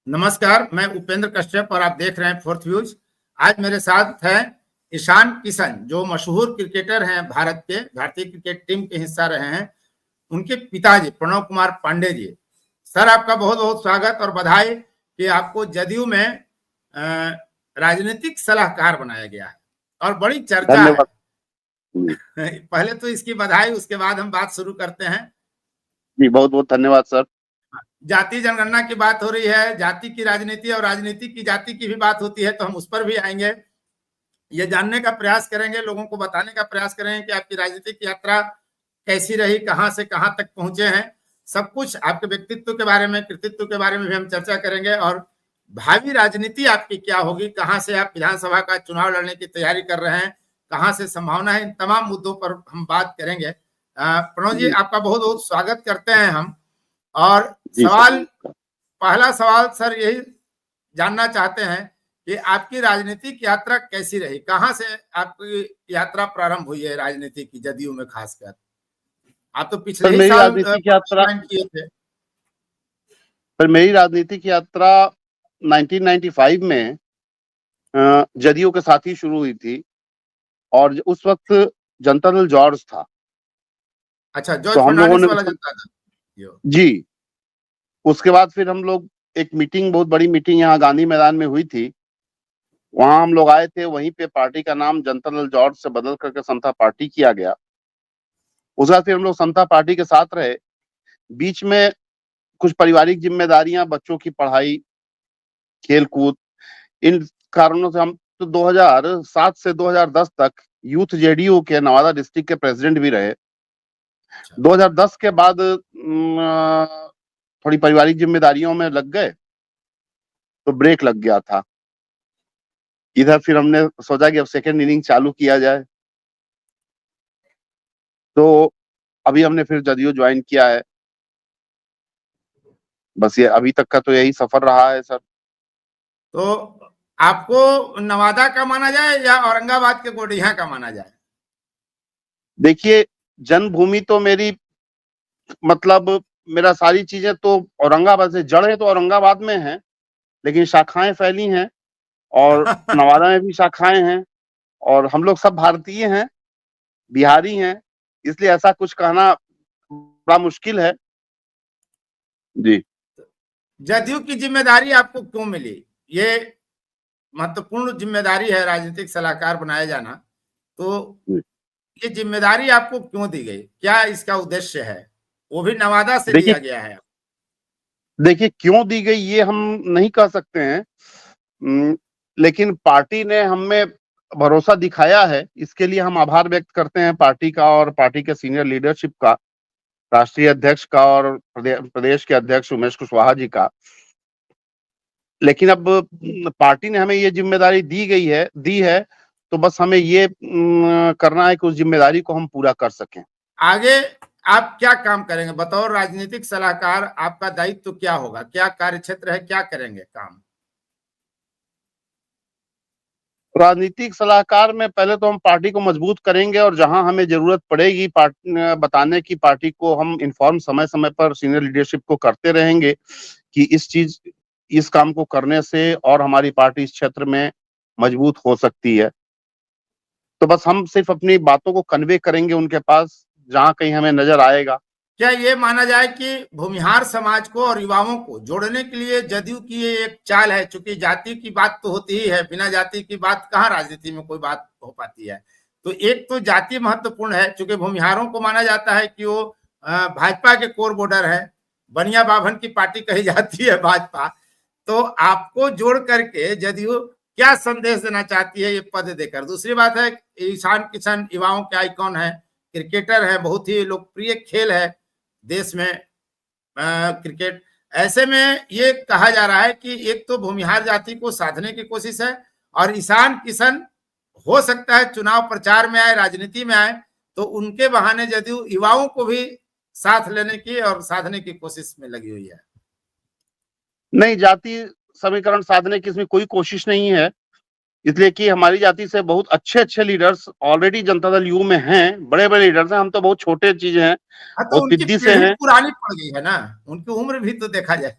नमस्कार, मैं उपेंद्र कश्यप और आप देख रहे हैं फोर्थ व्यूज। आज मेरे साथ हैं ईशान किशन, जो मशहूर क्रिकेटर हैं, भारत के भारतीय क्रिकेट टीम के हिस्सा रहे हैं। उनके पिताजी प्रणव कुमार पांडे जी। सर, आपका बहुत बहुत स्वागत और बधाई कि आपको जदयू में राजनीतिक सलाहकार बनाया गया है और बड़ी चर्चा है। पहले तो इसकी बधाई, उसके बाद हम बात शुरू करते हैं। जी, बहुत बहुत धन्यवाद सर। जाति जनगणना की बात हो रही है, जाति की राजनीति और राजनीति की जाति की भी बात होती है, तो हम उस पर भी आएंगे। ये जानने का प्रयास करेंगे, लोगों को बताने का प्रयास करेंगे कि आपकी राजनीतिक यात्रा कैसी रही, कहां से कहां तक पहुंचे हैं। सब कुछ आपके व्यक्तित्व के बारे में, कृतित्व के बारे में भी हम चर्चा करेंगे और भावी राजनीति आपकी क्या होगी, कहां से आप विधानसभा का चुनाव लड़ने की तैयारी कर रहे हैं, कहां से संभावना है, इन तमाम मुद्दों पर हम बात करेंगे। प्रणव जी, आपका बहुत बहुत स्वागत करते हैं हम। और पहला सवाल सर यही जानना चाहते हैं कि आपकी राजनीतिक यात्रा कैसी रही, कहां से आपकी यात्रा प्रारंभ हुई है राजनीति की, जदयू में खासकर? आप तो पिछले ही साल राजनीतिक यात्रा किए थे। पर मेरी राजनीतिक यात्रा 1995 में जदयू के साथ ही शुरू हुई थी और उस वक्त जनता दल जॉर्ज था। अच्छा, जॉर्ज फर्नांडिस वाला जनता दल। जी, उसके बाद फिर हम लोग एक मीटिंग, बहुत बड़ी मीटिंग यहाँ गांधी मैदान में हुई थी। वहां हम लोग आए थे, वहीं पे पार्टी का नाम जनता दल जॉर्ज से बदल करके समता पार्टी किया गया। उसके बाद फिर हम लोग समता पार्टी के साथ रहे। बीच में कुछ पारिवारिक जिम्मेदारियां, बच्चों की पढ़ाई, खेल कूद, इन कारणों से हम तो 2007 से 2010 तक यूथ जेडीयू के नवादा डिस्ट्रिक्ट के प्रेसिडेंट भी रहे। 2010 के बाद थोड़ी पारिवारिक जिम्मेदारियों में लग गए तो ब्रेक लग गया था। इधर फिर हमने सोचा कि अब सेकेंड इनिंग चालू किया जाए, तो अभी हमने फिर जदयू ज्वाइन किया है। बस ये अभी तक का तो यही सफर रहा है सर। तो आपको नवादा का माना जाए या औरंगाबाद के गोडिया का माना जाए? देखिए, जन्मभूमि तो मेरी, मतलब मेरा सारी चीजें तो औरंगाबाद से, जड़ें तो औरंगाबाद में हैं, लेकिन शाखाएं फैली हैं और नवादा में भी शाखाएं हैं और हम लोग सब भारतीय हैं, बिहारी हैं, इसलिए ऐसा कुछ कहना बड़ा मुश्किल है। जी, जदयू की जिम्मेदारी आपको क्यों मिली? ये महत्वपूर्ण जिम्मेदारी है, राजनीतिक सलाहकार बनाया जाना। तो ये जिम्मेदारी आपको क्यों दी गई, क्या इसका उद्देश्य है? वो भी नवादा से दिया गया है। देखिए, क्यों दी गई ये हम नहीं कह सकते हैं, लेकिन पार्टी ने हमें भरोसा दिखाया है, इसके लिए हम आभार व्यक्त करते हैं पार्टी का और पार्टी के सीनियर लीडरशिप का, राष्ट्रीय अध्यक्ष का और प्रदेश के अध्यक्ष उमेश कुशवाहा जी का। लेकिन अब पार्टी ने हमें ये जिम्मेदारी दी है, तो बस हमें ये करना है कि उस जिम्मेदारी को हम पूरा कर सकें। आगे आप क्या काम करेंगे बतौर राजनीतिक सलाहकार? आपका दायित्व क्या होगा, क्या कार्य क्षेत्र है, क्या करेंगे काम? राजनीतिक सलाहकार में पहले तो हम पार्टी को मजबूत करेंगे और जहां हमें जरूरत पड़ेगी बताने की, पार्टी को हम इन्फॉर्म समय समय पर सीनियर लीडरशिप को करते रहेंगे कि इस काम को करने से और हमारी पार्टी इस क्षेत्र में मजबूत हो सकती है। तो बस हम सिर्फ अपनी बातों को कन्वे करेंगे उनके पास, जहां कहीं हमें नजर आएगा। क्या ये माना जाए कि भूमिहार समाज को और युवाओं को जोड़ने के लिए जदयू की ये एक चाल है? चूंकि जाति की बात तो होती ही है, बिना जाति की बात कहाँ राजनीति में कोई बात हो पाती है। तो एक तो जाति महत्वपूर्ण है, चूंकि भूमिहारों को माना जाता है कि वो भाजपा के कोर वोटर है, बनिया बाभन की पार्टी कही जाती है भाजपा। तो आपको जोड़ करके जदयू क्या संदेश देना चाहती है ये पद देकर? दूसरी बात है, ईशान किशन युवाओं के आइकॉन है, क्रिकेटर है, बहुत ही लोकप्रिय खेल है देश में क्रिकेट। ऐसे में ये कहा जा रहा है कि एक तो भूमिहार जाति को साधने की कोशिश है और ईशान किशन हो सकता है चुनाव प्रचार में आए, राजनीति में आए, तो उनके बहाने जदयू युवाओं को भी साथ लेने की और साधने की कोशिश में लगी हुई है। नहीं, जाति समीकरण साधने की इसमें कोई कोशिश नहीं है। इसलिए कि हमारी जाति से बहुत अच्छे अच्छे leaders already Janata Dal you में हैं, बड़े बड़े लीडर्स हैं। हम तो बहुत छोटे चीजें हैं, हाँ, तो बहुत उनकी पिद्दी से पीढ़ी हैं। पुरानी पड़ गई है ना, उनकी उम्र भी तो देखा जाए।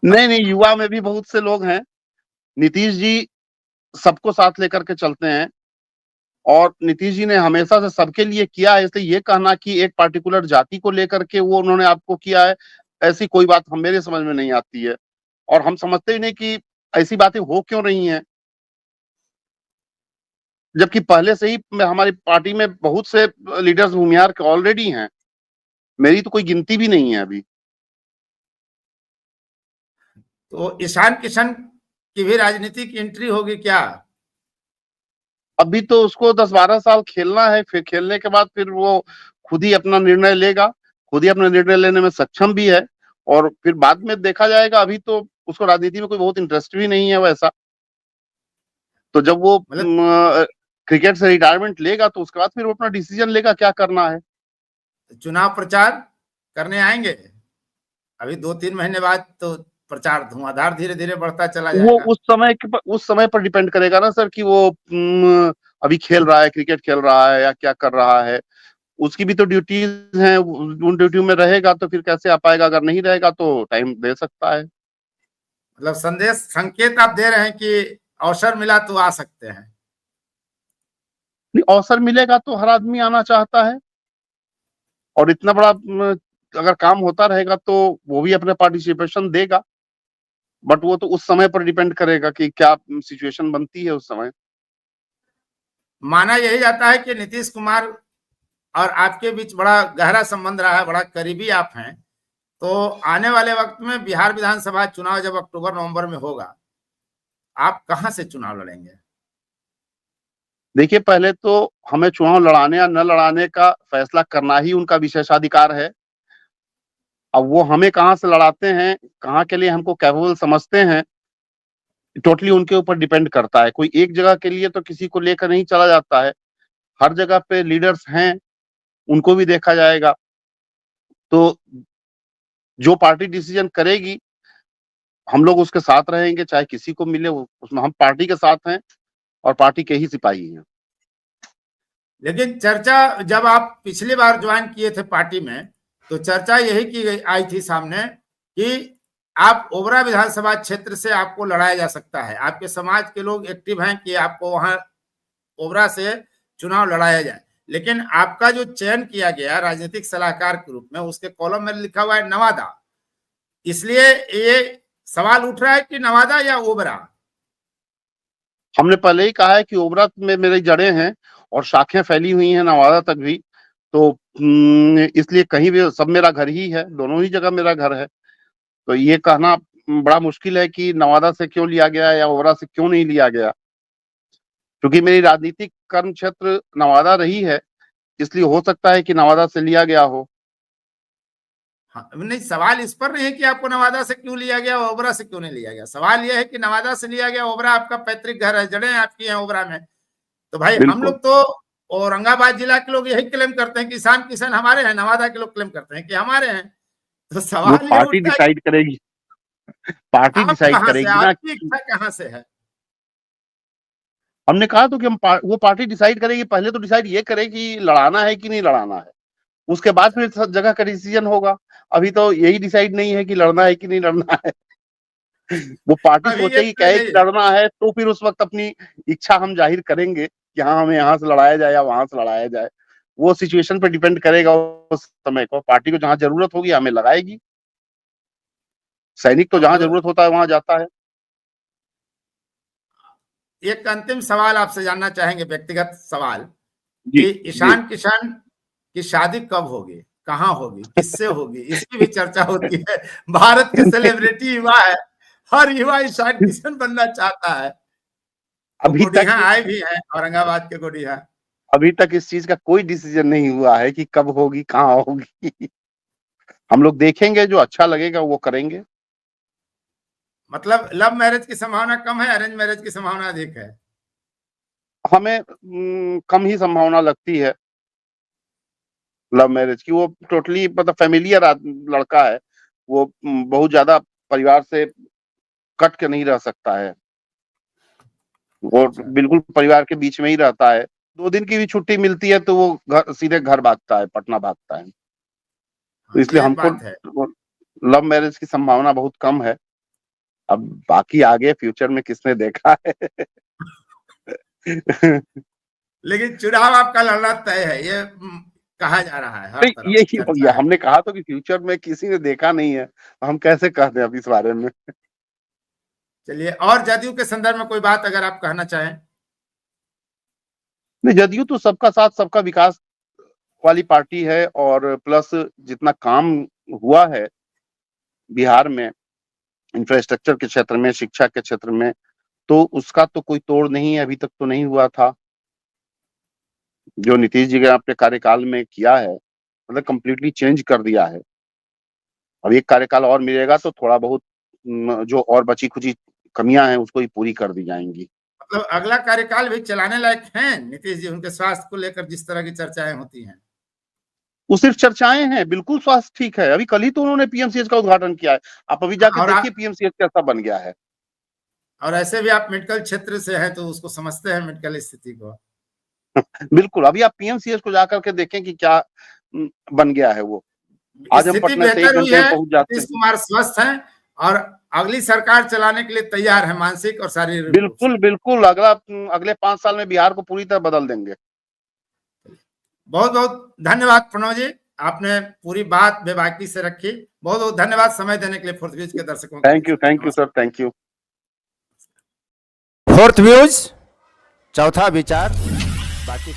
नहीं नहीं, युवा में भी बहुत से लोग हैं। नीतीश जी सबको साथ लेकर के चलते हैं, और नीतीश जी ने हमेशा से सबके लिए किया है। इसलिए ये कहना कि एक पार्टिकुलर जाति को लेकर के वो उन्होंने आपको किया है, ऐसी कोई बात हम मेरे समझ में नहीं आती है। और हम समझते ही नहीं कि ऐसी बातें हो क्यों रही हैं, जबकि पहले से ही हमारी पार्टी में बहुत से लीडर्स भूमिहार के ऑलरेडी हैं। मेरी तो कोई गिनती भी नहीं है अभी। तो ईशान किशन की भी राजनीतिक एंट्री होगी क्या? अभी तो उसको 10-12 साल खेलना है, फिर खेलने के बाद फिर वो खुद ही अपना निर्णय लेगा, खुद ही अपना निर्णय लेने में सक्षम भी है, और फिर बाद में देखा जाएगा। अभी तो उसको राजनीति में कोई बहुत इंटरेस्ट भी नहीं है वैसा। तो जब वो मतलब क्रिकेट से रिटायरमेंट लेगा तो उसके बाद फिर वो अपना डिसीजन लेगा क्या करना है। चुनाव प्रचार करने आएंगे? अभी 2-3 महीने बाद तो प्रचार धुआंधार धीरे धीरे बढ़ता चला वो जाएगा। उस समय पर डिपेंड करेगा ना सर, कि वो अभी खेल रहा है, क्रिकेट खेल रहा है या क्या कर रहा है। उसकी भी तो ड्यूटीज हैं, उन ड्यूटी में रहेगा तो फिर कैसे आ पाएगा। अगर नहीं रहेगा तो टाइम दे सकता है। मतलब संदेश संकेत आप दे रहे हैं कि अवसर मिला तो आ सकते हैं। नहीं, अवसर मिलेगा तो हर आदमी आना चाहता है, और इतना बड़ा अगर काम होता रहेगा तो वो भी अपने पार्टिसिपेशन देगा। बट वो तो उस समय पर डिपेंड करेगा कि क्या सिचुएशन बनती है उस समय। माना यही जाता है कि नीतीश कुमार और आपके बीच बड़ा गहरा संबंध रहा है, बड़ा करीबी आप हैं। तो आने वाले वक्त में बिहार विधानसभा चुनाव जब अक्टूबर नवंबर में होगा, आप कहां से चुनाव लड़ेंगे? देखिए, पहले तो हमें चुनाव लड़ाने या न लड़ाने का फैसला करना ही उनका विशेषाधिकार है। अब वो हमें कहाँ से लड़ाते हैं, कहाँ के लिए हमको कैपेबल समझते हैं, टोटली उनके ऊपर डिपेंड करता है। कोई एक जगह के लिए तो किसी को लेकर नहीं चला जाता है, हर जगह पे लीडर्स हैं, उनको भी देखा जाएगा। तो जो पार्टी डिसीजन करेगी हम लोग उसके साथ रहेंगे, चाहे किसी को मिले। उसमें हम पार्टी के साथ हैं और पार्टी के ही सिपाही हैं। लेकिन चर्चा जब आप पिछली बार ज्वाइन किए थे पार्टी में, तो चर्चा यही की गई आई थी सामने कि आप ओबरा विधानसभा क्षेत्र से आपको लड़ाया जा सकता है। आपके समाज के लोग एक्टिव हैं कि आपको वहां ओबरा से चुनाव लड़ाया जाए। लेकिन आपका जो चयन किया गया राजनीतिक सलाहकार के रूप में, उसके कॉलम में लिखा हुआ है नवादा। इसलिए ये सवाल उठ रहा है कि नवादा या ओबरा? हमने पहले ही कहा है कि ओबरा में मेरी जड़ें हैं और शाखें फैली हुई हैं नवादा तक भी। तो इसलिए कहीं भी सब मेरा घर ही है, दोनों ही जगह मेरा घर है। तो ये कहना बड़ा मुश्किल है कि नवादा से क्यों लिया गया या ओबरा से क्यों नहीं लिया गया। क्योंकि मेरी राजनीतिक कर्म क्षेत्र नवादा रही है, इसलिए हो सकता है कि नवादा से लिया गया हो। हाँ, नहीं, सवाल इस पर नहीं है कि आपको नवादा से क्यों लिया गया, ओबरा से क्यों नहीं लिया गया। सवाल यह है कि नवादा से लिया गया, ओबरा आपका पैतृक घर है, जड़ें आपकी हैं ओबरा में। तो भाई हम बिल्कुल, लोग तो औरंगाबाद जिला के लोग यही क्लेम करते हैं कि ईशान किशन हमारे हैं, नवादा के लोग क्लेम करते हैं कि हमारे हैं। तो वो सवाल ये पार्टी उठता है डिसाइड करेगी, पार्टी आप डिसाइड कहां से, करेगी ना। आपकी इच्छा कहां से है? हमने कहा तो कि वो पार्टी डिसाइड करेगी। पहले तो डिसाइड ये करे कि लड़ाना है कि नहीं लड़ाना है, उसके बाद फिर सब जगह का डिसीजन होगा। अभी तो यही डिसाइड नहीं है कि लड़ना है कि नहीं लड़ना है। वो पार्टी अभी ये सोचेगी, तय कहे कि नहीं है। लड़ना है, तो फिर उस वक्त अपनी इच्छा हम जाहिर करेंगे कि हाँ हमें यहाँ से लड़ाया जाए या वहां से लड़ाया जाए। वो सिचुएशन पे डिपेंड करेगा। उस समय को पार्टी को जहां जरूरत होगी हमें लगाएगी। सैनिक तो अब जहां जरूरत होता है वहां जाता है। एक अंतिम सवाल आपसे जानना चाहेंगे, व्यक्तिगत सवाल, जी कि जी। ईशान किशन की शादी कब होगी, कहाँ होगी, किससे होगी, इसकी भी चर्चा होती है। भारत के सेलिब्रिटी युवा है, हर युवा ईशान किशन बनना चाहता है। वो अभी गुड़िया तक आए भी हैं, औरंगाबाद के गुड़िया। अभी तक इस चीज का कोई डिसीजन नहीं हुआ है कि कब होगी, कहाँ होगी। हम लोग देखेंगे, जो अच्छा लगेगा वो करेंगे। मतलब लव मैरिज की संभावना कम है, अरेंज मैरिज की संभावना अधिक है? हमें कम ही संभावना लगती है लव मैरिज की। वो टोटली मतलब फेमिलियर लड़का है। वो बहुत ज्यादा परिवार से कट के नहीं रह सकता है। वो बिल्कुल परिवार के बीच में ही रहता है। 2 दिन की भी छुट्टी मिलती है तो वो सीधे घर भागता है, पटना भागता है। तो इसलिए ये हमको बात है। लव मैरिज की संभावना बहुत कम है। अब बाकी आगे फ्यूचर में किसने देखा है। लेकिन चुनाव आपका लड़ना तय है, ये कहा जा रहा है हर तरफ, यही हो चर्चा गया। है। हमने कहा तो कि फ्यूचर में किसी ने देखा नहीं है, हम कैसे कह दें अब इस बारे में। चलिए, और जदयू के संदर्भ में कोई बात अगर आप कहना चाहें। नहीं, जदयू तो सबका साथ सबका विकास वाली पार्टी है, और प्लस जितना काम हुआ है बिहार में इंफ्रास्ट्रक्चर के क्षेत्र में, शिक्षा के क्षेत्र में, तो उसका तो कोई तोड़ नहीं है, अभी तक तो नहीं हुआ था। जो नीतीश जी ने अपने कार्यकाल में किया है, मतलब कंप्लीटली चेंज कर दिया है। अब एक कार्यकाल और मिलेगा तो थोड़ा बहुत जो और बची खुची कमियां हैं उसको ही पूरी कर दी जाएंगी। मतलब अगला कार्यकाल भी चलाने लायक हैं नीतीश जी, उनके स्वास्थ्य को लेकर जिस तरह की चर्चाएं होती हैं। वो सिर्फ चर्चाएं हैं, बिल्कुल स्वास्थ्य ठीक है। अभी कल ही तो उन्होंने पीएमसीएच का उद्घाटन किया है। आप अभी जाके देखिए पीएमसीएच कैसा बन गया है। और ऐसे भी आप मेडिकल क्षेत्र से हैं तो उसको समझते हैं मेडिकल स्थिति को। बिल्कुल, अभी आप पीएमसीएच को जाकर के देखें कि क्या बन गया है वो। आज हम स्थिति पटना से 1 बेहतर हुई घंटे में है, पहुंच जाते नीतीश हैं। कुमार स्वस्थ हैं और अगली सरकार चलाने के लिए तैयार है, मानसिक और शारीरिक रूप से। बिल्कुल बिल्कुल, अगले 5 साल में बिहार को पूरी तरह बदल देंगे। बहुत बहुत धन्यवाद प्रणव जी, आपने पूरी बात बेबाकी से रखी। बहुत बहुत धन्यवाद समय देने के लिए फोर्थ व्यूज के दर्शकों को। Thank you sir, thank you. Fourth views, चौथा विचार, बाकी